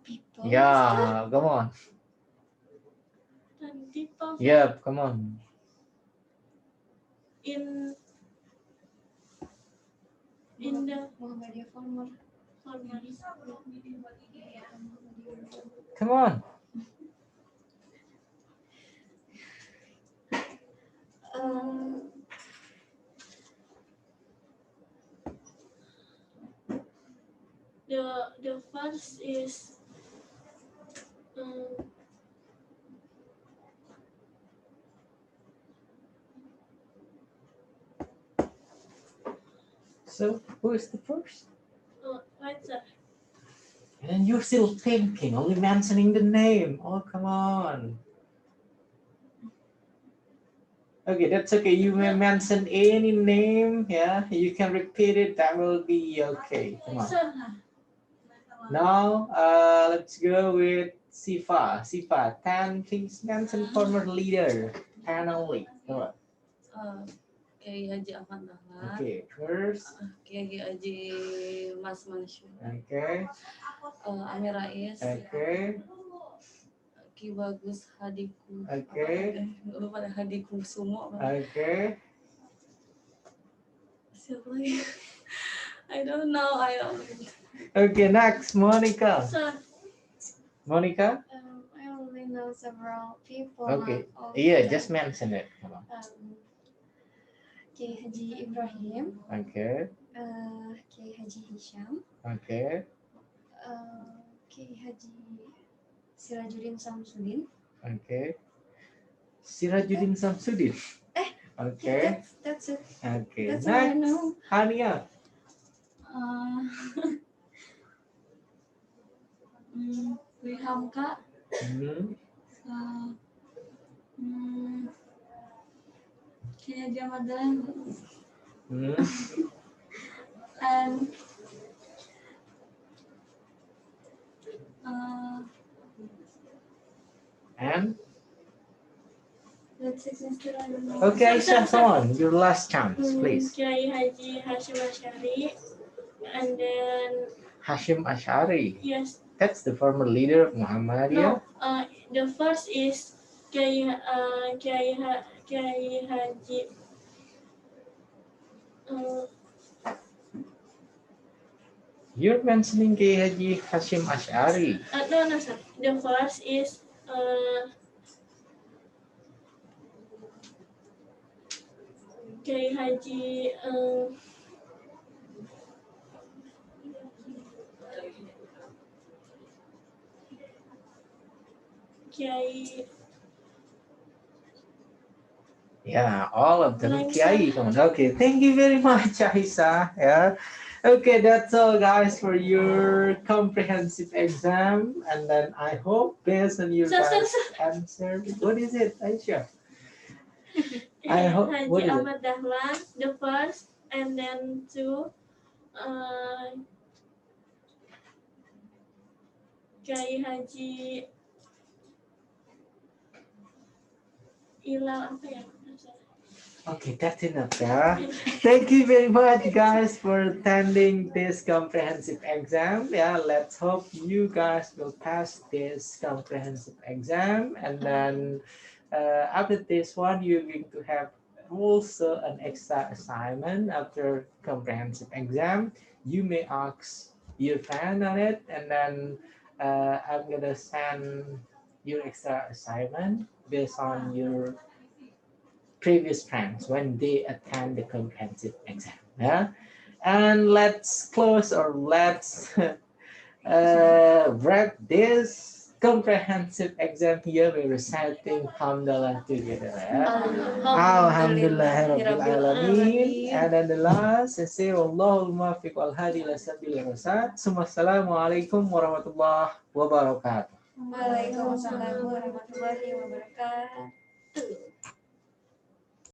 people. Yeah, come on. 10 people. Yep, come on. In the Muhammadiyah former. Come on. The first is So who is the first? right sir. And you're still thinking, only mentioning the name. Oh, come on. Okay, that's okay. You may mention any name. You can repeat it. That will be okay. Come on. Sir. Now, let's go with Syifa. Syifa, 10, please mention former leader. 10 only. Come on. Kiai Haji Ahmad Dahlan. Okay, first. Kiai Haji Mas Mansur. Okay. Amir Rais. Okay. Ki Bagus Hadiku. Okay. Lupa Hadiku Sumo. Okay. Siapa lagi? I don't know. Okay, next, Monica. Sir. Monica? I only I know several people. Okay. Not all Yeah, of just them. mention it. Come on. Kiai Haji Ibrahim, Okay. Kiai Haji Hisham, Okay. Kiai Haji Sirajuddin Samsudin. Okay. Sirajuddin Samsudin. Eh, Okay. That's it. Okay. That's all I Next, know. Hania. We Hamka, Hmm. Kenya Jamadan, Hmm. and uh, And that's it, Mr. I don't know. okay, Aisyah, come on. Your last chance, please. Kiai Haji Hashim Asy'ari, and then Hashim Ash'ari. yes, That's the former leader of Muhammadiyah. no, the first is Kiai Haji. You're mentioning Kiai Haji Hashim Ash'ari. No, sir. The first is Kiai Haji Kiai. Yeah, all of them Kiai. Okay, thank you very much, Aisyah. Yeah. Okay, that's all, guys, for your comprehensive exam. And then I hope, based on your guys' answer, what is it, Aisyah? I hope. What Haji is it? Ahmad Dahlan, the first, and then two, Kiai Haji Ilal apa ya? Okay, that's enough, yeah. Thank you very much, guys, for attending this comprehensive exam. Yeah, let's hope you guys will pass this comprehensive exam. And then after this one, you're going to have also an extra assignment after comprehensive exam. You may ask your friend on it, and then I'm gonna send your extra assignment based on your previous friends when they attend the comprehensive exam. Yeah, and let's close or let's wrap this comprehensive exam here by reciting Hamdalah together. Yeah? Alhamdulillahirabbil alamin. And then the last, say Allahul muwaffiq wal hadi ila sabilir rasyad. Assalamualaikum warahmatullahi wabarakatuh. Waalaikumsalam warahmatullahi wabarakatuh.